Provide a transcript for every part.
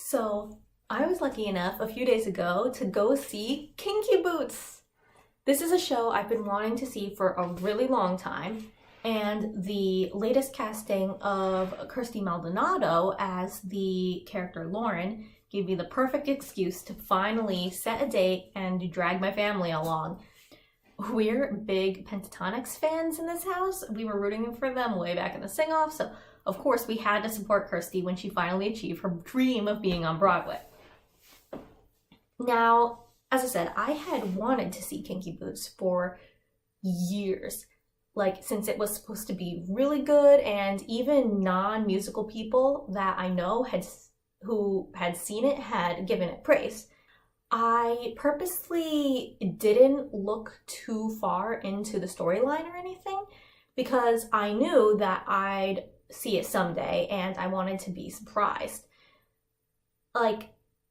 So I was lucky enough a few days ago to go see Kinky Boots. This is a show I've been wanting to see for a really long time, and the latest casting of Kirsty Maldonado as the character Lauren gave me the perfect excuse to finally set a date and drag my family along. We're big Pentatonix fans in this house. We were rooting for them way back in the sing-off, so of course we had to support Kirsty when she finally achieved her dream of being on Broadway. Now, as I said, I had wanted to see Kinky Boots for years, like since it was supposed to be really good, and even non-musical people that I know who had seen it had given it praise. I purposely didn't look too far into the storyline or anything because I knew that I'd see it someday and I wanted to be surprised. Like,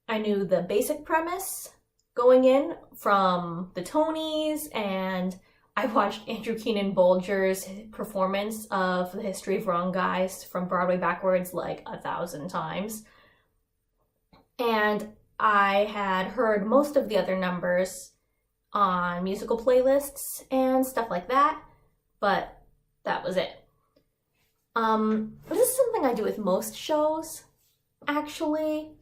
I knew the basic premise going in from the Tonys, and I watched Andrew Keenan Bolger's performance of The History of Wrong Guys from Broadway backwards like 1,000 times. And I had heard most of the other numbers on musical playlists and stuff like that, but that was it. This is something I do with most shows, actually.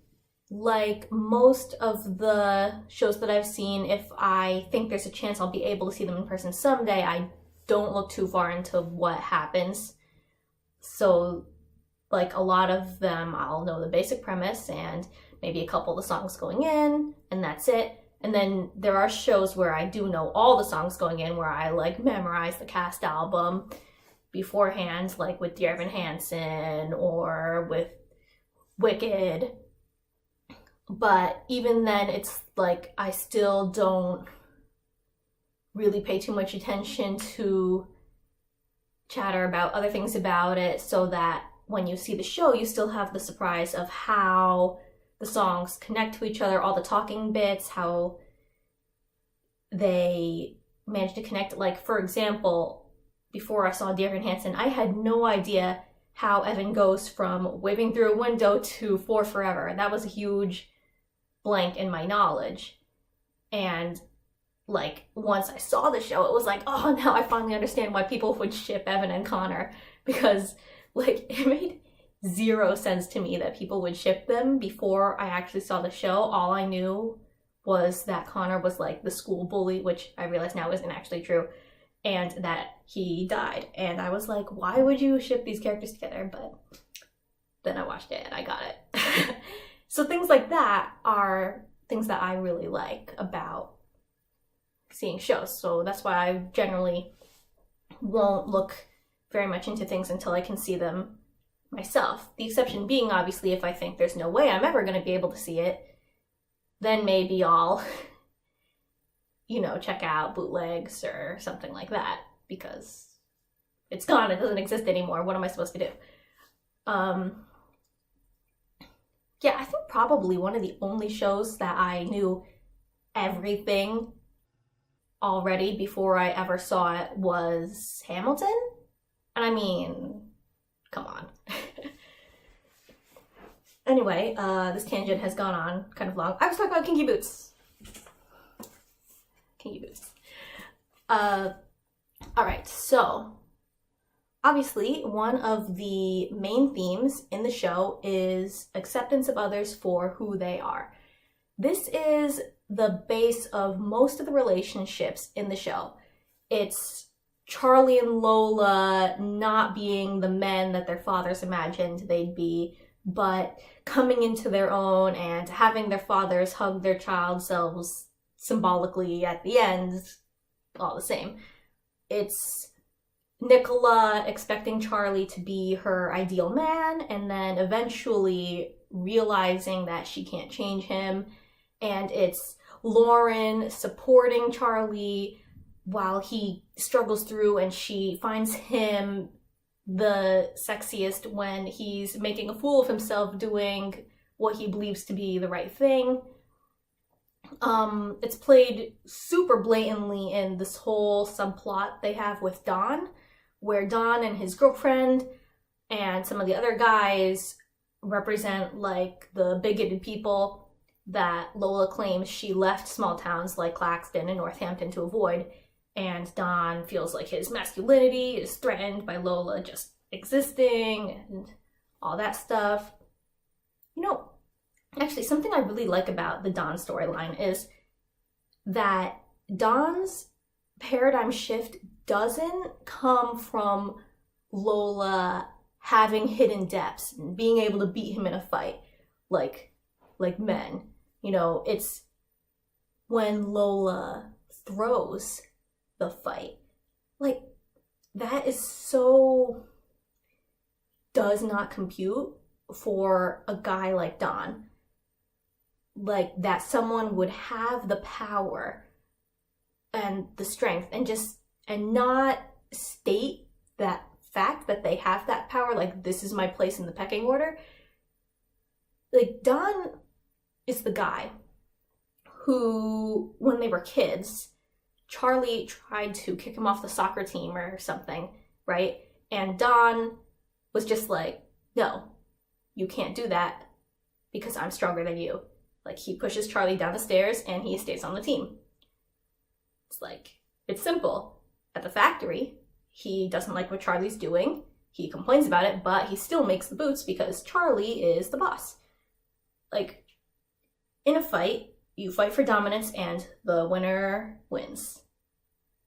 Like most of the shows that I've seen, if I think there's a chance I'll be able to see them in person someday, I don't look too far into what happens. So, like a lot of them, I'll know the basic premise and maybe a couple of the songs going in, and that's it. And then there are shows where I do know all the songs going in, where I like memorize the cast album beforehand, like with Dear Evan Hansen or with Wicked. But even then, it's like I still don't really pay too much attention to chatter about other things about it, so that when you see the show, you still have the surprise of how the songs connect to each other, all the talking bits, how they manage to connect. Like, for example, before I saw Dear Evan Hansen, I had no idea how Evan goes from waving through a window to For Forever. That was a huge blank in my knowledge. And like, once I saw the show, it was like, oh, now I finally understand why people would ship Evan and Connor, because like it made zero sense to me that people would ship them before I actually saw the show. All I knew was that Connor was like the school bully, which I realize now isn't actually true, and that he died. And I was like, why would you ship these characters together? But then I watched it and I got it. So things like that are things that I really like about seeing shows. So that's why I generally won't look very much into things until I can see them myself. The exception being, obviously, if I think there's no way I'm ever going to be able to see it, then maybe I'll, check out bootlegs or something like that, because it's gone, it doesn't exist anymore. What am I supposed to do? Yeah, I think probably one of the only shows that I knew everything already before I ever saw it was Hamilton. And I mean, come on. Anyway, this tangent has gone on kind of long. I was talking about Kinky Boots. Kinky Boots. Alright, so obviously, one of the main themes in the show is acceptance of others for who they are. This is the base of most of the relationships in the show. It's Charlie and Lola not being the men that their fathers imagined they'd be, but coming into their own and having their fathers hug their child selves symbolically at the end, all the same. It's Nicola expecting Charlie to be her ideal man, and then eventually realizing that she can't change him. And it's Lauren supporting Charlie while he struggles through, and she finds him the sexiest when he's making a fool of himself doing what he believes to be the right thing. It's played super blatantly in this whole subplot they have with Don, where Don and his girlfriend and some of the other guys represent like the bigoted people that Lola claims she left small towns like Claxton and Northampton to avoid, and Don feels like his masculinity is threatened by Lola just existing and all that stuff. You know, actually, something I really like about the Don storyline is that Don's paradigm shift doesn't come from Lola having hidden depths and being able to beat him in a fight like men. You know, it's when Lola throws the fight. Like, that is so does not compute for a guy like Don. Like, that someone would have the power and the strength and not state that fact that they have that power, like, this is my place in the pecking order. Like, Don is the guy who, when they were kids, Charlie tried to kick him off the soccer team or something, right? And Don was just like, no, you can't do that because I'm stronger than you. Like, he pushes Charlie down the stairs and he stays on the team. It's like, it's simple. At the factory, he doesn't like what Charlie's doing. He complains about it, but he still makes the boots because Charlie is the boss. Like, in a fight, you fight for dominance and the winner wins.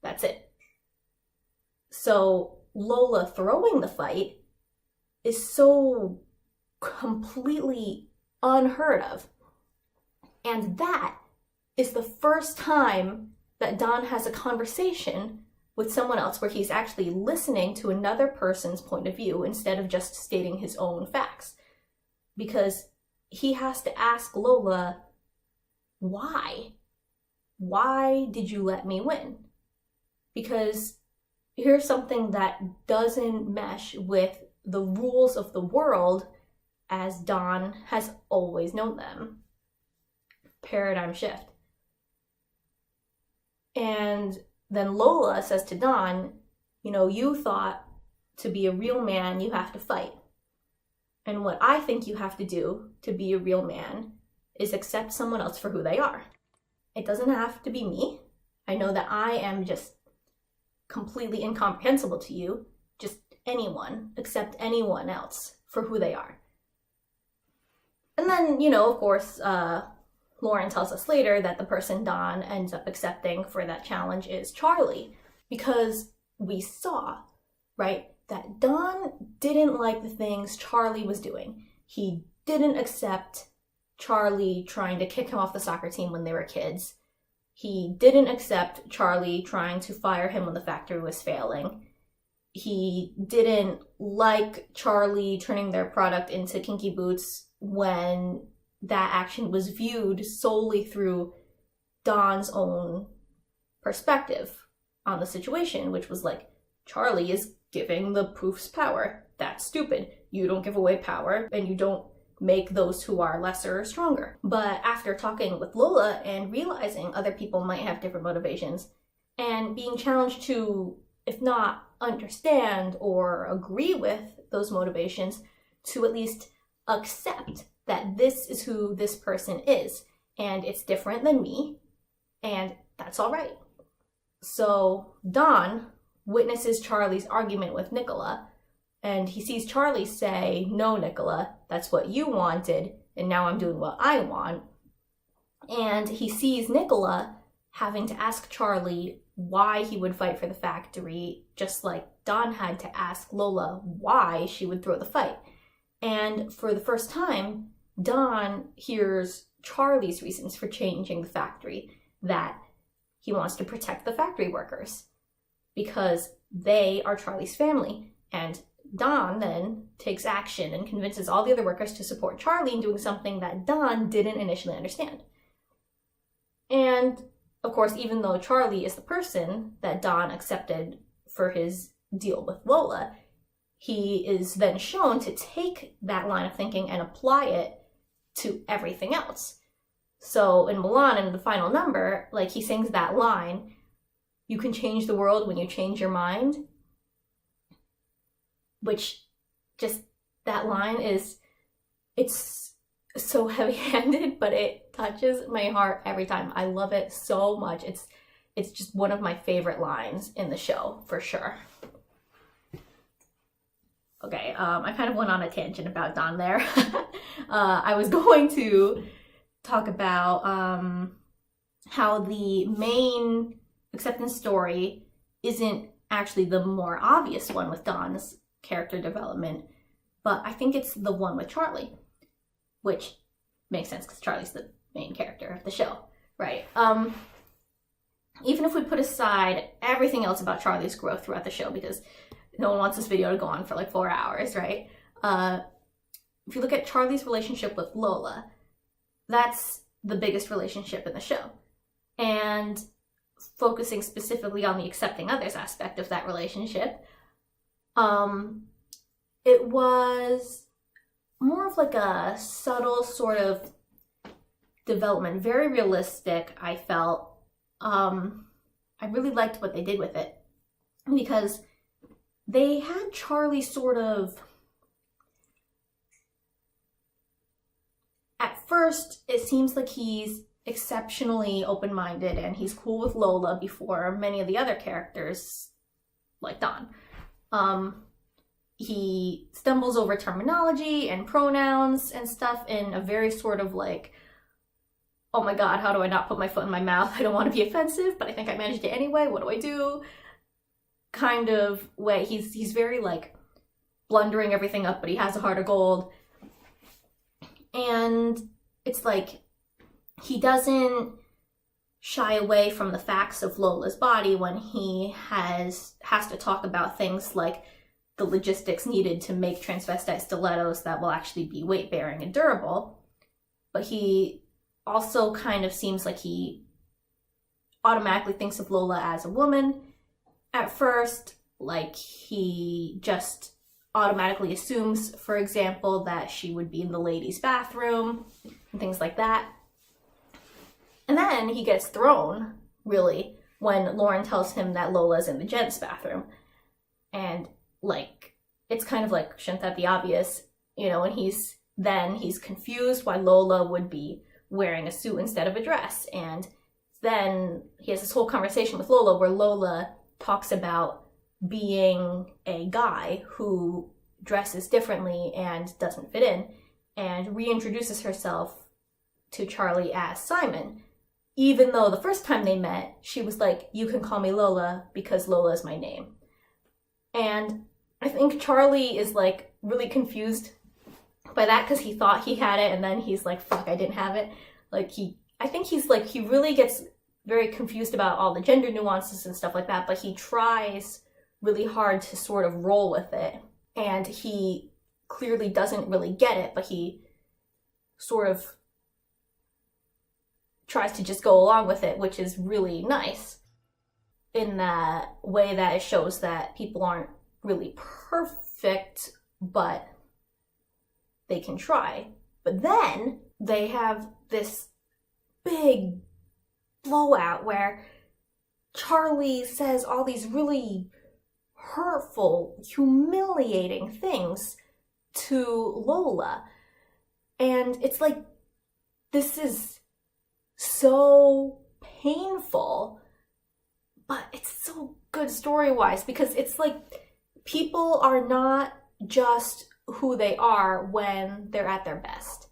That's it. So Lola throwing the fight is so completely unheard of. And that is the first time that Don has a conversation with someone else where he's actually listening to another person's point of view instead of just stating his own facts. Because he has to ask Lola, why? Why did you let me win? Because here's something that doesn't mesh with the rules of the world as Don has always known them. Paradigm shift. And then Lola says to Don, you know, you thought to be a real man, you have to fight. And what I think you have to do to be a real man is accept someone else for who they are. It doesn't have to be me. I know that I am just completely incomprehensible to you. Just anyone, accept anyone else for who they are. And then, you know, of course, Lauren tells us later that the person Don ends up accepting for that challenge is Charlie, because we saw, right, that Don didn't like the things Charlie was doing. He didn't accept Charlie trying to kick him off the soccer team when they were kids. He didn't accept Charlie trying to fire him when the factory was failing. He didn't like Charlie turning their product into Kinky boots when that action was viewed solely through Don's own perspective on the situation, which was like, Charlie is giving the poofs power. That's stupid. You don't give away power, and you don't make those who are lesser stronger. But after talking with Lola and realizing other people might have different motivations, and being challenged to, if not understand or agree with those motivations, to at least accept that this is who this person is, and it's different than me, and that's all right. So Don witnesses Charlie's argument with Nicola, and he sees Charlie say, no, Nicola, that's what you wanted, and now I'm doing what I want. And he sees Nicola having to ask Charlie why he would fight for the factory, just like Don had to ask Lola why she would throw the fight. And for the first time, Don hears Charlie's reasons for changing the factory, that he wants to protect the factory workers because they are Charlie's family. And Don then takes action and convinces all the other workers to support Charlie in doing something that Don didn't initially understand. And of course, even though Charlie is the person that Don accepted for his deal with Lola, he is then shown to take that line of thinking and apply it to everything else. So in Milan, in the final number, like, he sings that line, you can change the world when you change your mind, which just, that line is it's so heavy-handed, but it touches my heart every time. I love it so much. It's just one of my favorite lines in the show, for sure. Okay, I kind of went on a tangent about Don there. I was going to talk about how the main acceptance story isn't actually the more obvious one with Don's character development, but I think it's the one with Charlie, which makes sense because Charlie's the main character of the show, right? Even if we put aside everything else about Charlie's growth throughout the show, because no one wants this video to go on for like 4 hours, right? If you look at Charlie's relationship with Lola, that's the biggest relationship in the show. And focusing specifically on the accepting others aspect of that relationship, it was more of like a subtle sort of development, very realistic, I felt. I really liked what they did with it because they had Charlie sort of, at first, it seems like he's exceptionally open-minded and he's cool with Lola before many of the other characters, like Don. He stumbles over terminology and pronouns and stuff in a very sort of like, oh my god, how do I not put my foot in my mouth? I don't want to be offensive, but I think I managed it anyway. What do I do? Kind of way. He's very like blundering everything up, but he has a heart of gold. And it's like he doesn't shy away from the facts of Lola's body when he has to talk about things like the logistics needed to make transvestite stilettos that will actually be weight-bearing and durable. But he also kind of seems like he automatically thinks of Lola as a woman at first. Like he just automatically assumes, for example, that she would be in the ladies' bathroom and things like that. And then he gets thrown, really, when Lauren tells him that Lola's in the gents' bathroom. And like, it's kind of like, shouldn't that be obvious? You know, and he's confused why Lola would be wearing a suit instead of a dress. And then he has this whole conversation with Lola where Lola talks about being a guy who dresses differently and doesn't fit in, and reintroduces herself to Charlie as Simon, even though the first time they met, she was like, you can call me Lola because Lola is my name. And I think Charlie is like really confused by that because he thought he had it and then he's like, fuck, I didn't have it. Like I think he's like, he really gets very confused about all the gender nuances and stuff like that, but he tries really hard to sort of roll with it. And he clearly doesn't really get it, but he sort of tries to just go along with it, which is really nice in that way that it shows that people aren't really perfect, but they can try. But then they have this big blowout where Charlie says all these really hurtful, humiliating things to Lola. And it's like, this is so painful, but it's so good story-wise because it's like people are not just who they are when they're at their best.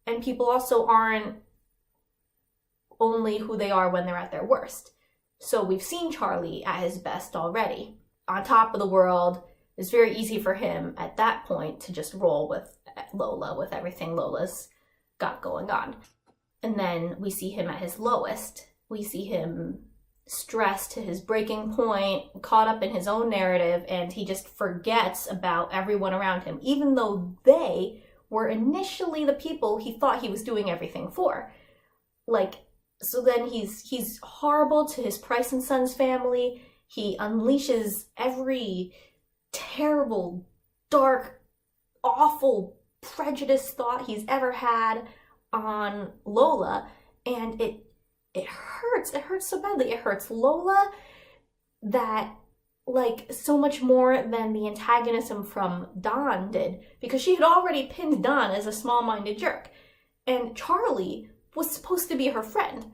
And people also aren't only who they are when they're at their worst. So we've seen Charlie at his best already. On top of the world, it's very easy for him at that point to just roll with Lola, with everything Lola's got going on. And then we see him at his lowest. We see him stressed to his breaking point, caught up in his own narrative, and he just forgets about everyone around him, even though they were initially the people he thought he was doing everything for. Like, so then he's horrible to his Price and Sons family. He unleashes every terrible, dark, awful, prejudiced thought he's ever had on Lola, and it hurts. It hurts so badly. It hurts Lola that like so much more than the antagonism from Don did, because she had already pinned Don as a small-minded jerk, and Charlie was supposed to be her friend.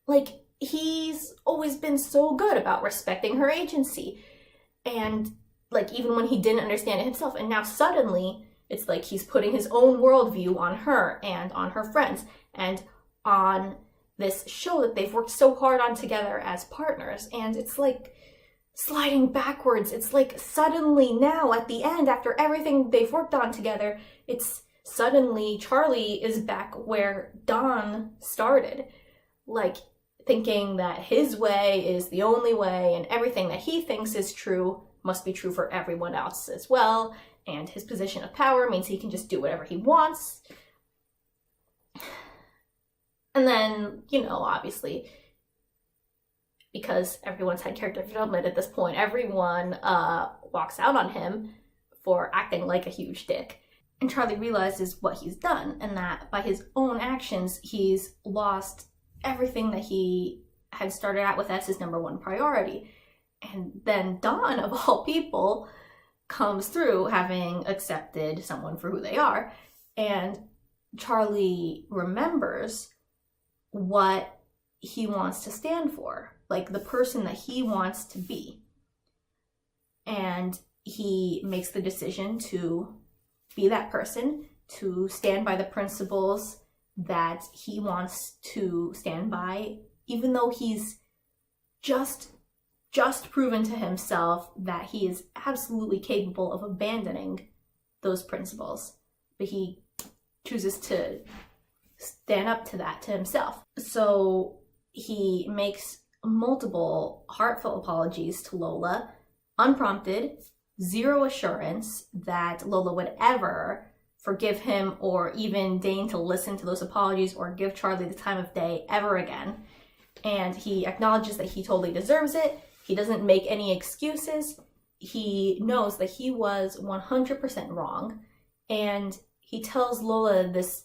Like, he's always been so good about respecting her agency, and like even when he didn't understand it himself, and now suddenly it's like he's putting his own worldview on her and on her friends and on this show that they've worked so hard on together as partners, and it's like sliding backwards. It's like suddenly now at the end, after everything they've worked on together, it's suddenly Charlie is back where Don started, like thinking that his way is the only way and everything that he thinks is true must be true for everyone else as well, and his position of power means he can just do whatever he wants. And then, you know, obviously, because everyone's had character development at this point, everyone walks out on him for acting like a huge dick. And Charlie realizes what he's done, and that by his own actions, he's lost everything that he had started out with as his number one priority. And then Don, of all people, comes through having accepted someone for who they are, and Charlie remembers what he wants to stand for, like the person that he wants to be. And he makes the decision to be that person, to stand by the principles that he wants to stand by, even though he's just proven to himself that he is absolutely capable of abandoning those principles. But he chooses to stand up to that to himself. So he makes multiple heartfelt apologies to Lola, unprompted, zero assurance that Lola would ever forgive him or even deign to listen to those apologies or give Charlie the time of day ever again. And he acknowledges that he totally deserves it. He doesn't make any excuses. He knows that he was 100% wrong. And he tells Lola this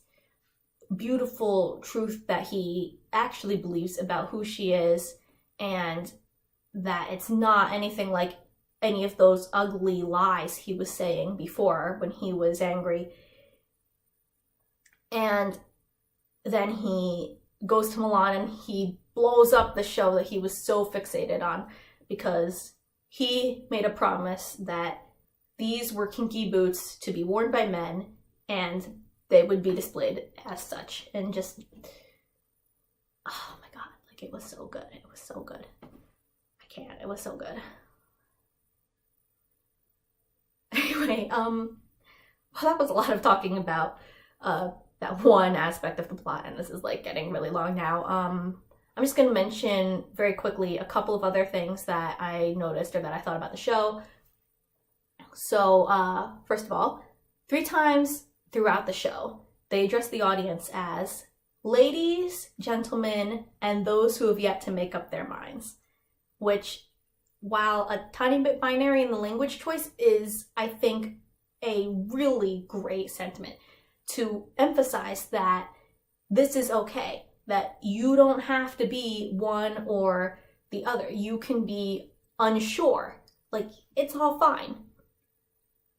beautiful truth that he actually believes about who she is, and that it's not anything like any of those ugly lies he was saying before when he was angry. And then he goes to Milan and he blows up the show that he was so fixated on, because he made a promise that these were kinky boots to be worn by men and they would be displayed as such. And just, oh my god, like it was so good. It was so good. I can't. It was so good. Anyway, well, that was a lot of talking about that one aspect of the plot, and this is like getting really long now. I'm just going to mention very quickly a couple of other things that I noticed or that I thought about the show. So, first of all, 3 times throughout the show, they address the audience as ladies, gentlemen, and those who have yet to make up their minds, which, while a tiny bit binary in the language choice, is, I think, a really great sentiment to emphasize that this is okay, that you don't have to be one or the other. You can be unsure. Like, it's all fine.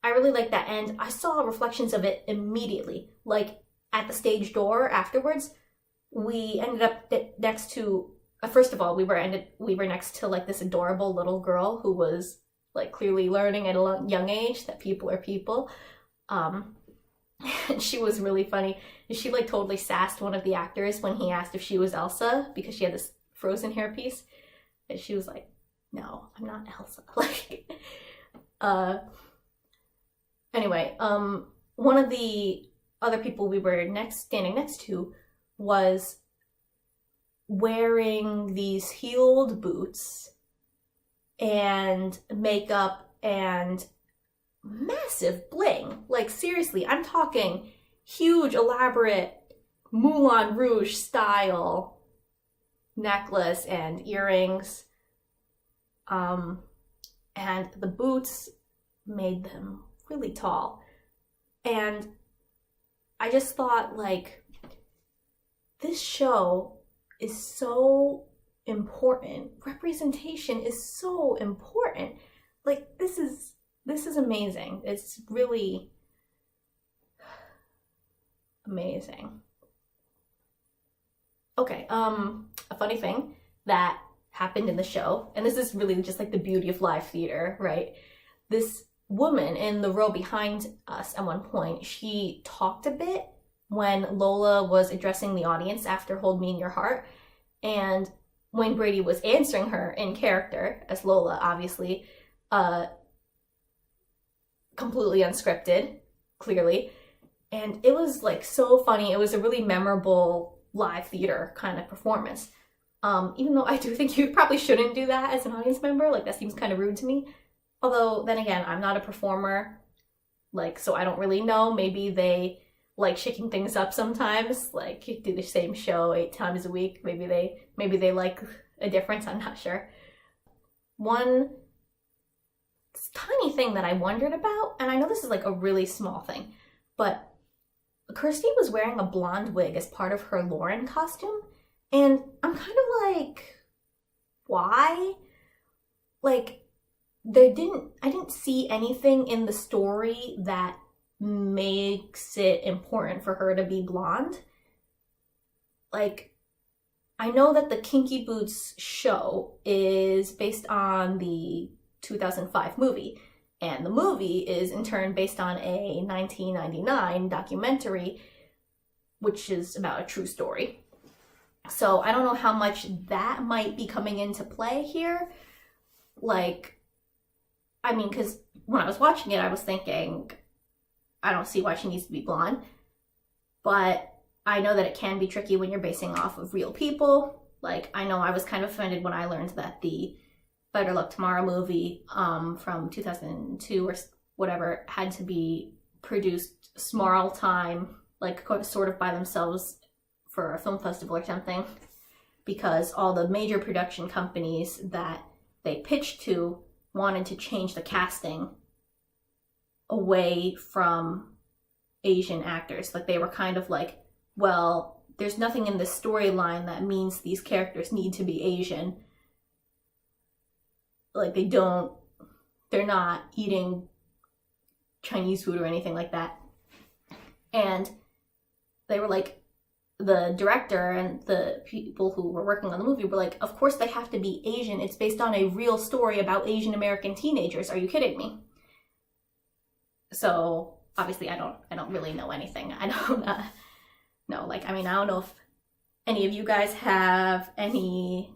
I really like that, and I saw reflections of it immediately. Like, at the stage door afterwards, we ended up next to, first of all, we were next to like this adorable little girl who was like clearly learning at a young age that people are people. And she was really funny. She like totally sassed one of the actors when he asked if she was Elsa because she had this frozen hairpiece. And she was like, "No, I'm not Elsa." Like, anyway, one of the other people we were standing next to was wearing these heeled boots and makeup and massive bling. Like, seriously, I'm talking huge, elaborate Moulin Rouge style necklace and earrings. And the boots made them really tall. And I just thought, like, this show is so important. Representation is so important. Like, this is amazing. It's really amazing. Okay, a funny thing that happened in the show, and this is really just like the beauty of live theater, right? This woman in the row behind us at one point, she talked a bit when Lola was addressing the audience after Hold Me in Your Heart, and when Brady was answering her in character as Lola, obviously, completely unscripted, clearly, and it was like so funny. It was a really memorable live theater kind of performance. Even though I do think you probably shouldn't do that as an audience member, like that seems kind of rude to me. Although then again, I'm not a performer, like, so I don't really know. Maybe they like shaking things up sometimes, like you do the same show 8 times a week. Maybe they like a difference, I'm not sure. One tiny thing that I wondered about, and I know this is like a really small thing, but Kirsty was wearing a blonde wig as part of her Lauren costume, and I'm kind of like, why? Like, I didn't see anything in the story that makes it important for her to be blonde. Like, I know that the Kinky Boots show is based on the 2005 movie, and the movie is in turn based on a 1999 documentary, which is about a true story. So I don't know how much that might be coming into play here. Like, I mean, because when I was watching it, I was thinking, I don't see why she needs to be blonde. But I know that it can be tricky when you're basing off of real people. Like, I know I was kind of offended when I learned that the Better Luck Tomorrow movie from 2002 or whatever had to be produced small time, like sort of by themselves for a film festival or something, because all the major production companies that they pitched to wanted to change the casting away from Asian actors. Like, they were kind of like, well, there's nothing in this storyline that means these characters need to be Asian. Like, they're not eating Chinese food or anything like that. And they were like, the director and the people who were working on the movie were like, of course they have to be Asian. It's based on a real story about Asian American teenagers. Are you kidding me? So obviously I don't really know anything. I don't know. Like, I mean, I don't know if any of you guys have any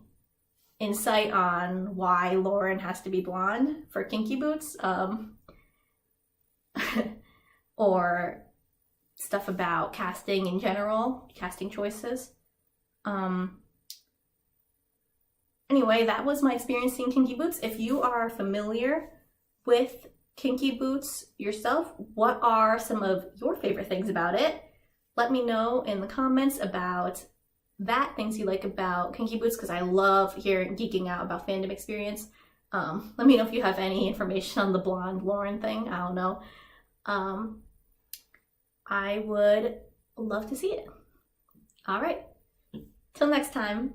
insight on why Lauren has to be blonde for Kinky Boots, or stuff about casting in general, casting choices. Anyway, that was my experience seeing Kinky Boots. If you are familiar with Kinky Boots yourself, what are some of your favorite things about it? Let me know in the comments about that, things you like about Kinky Boots, because I love geeking out about fandom experience. Let me know if you have any information on the blonde Lauren thing. I don't know. I would love to see it. All right. Till next time.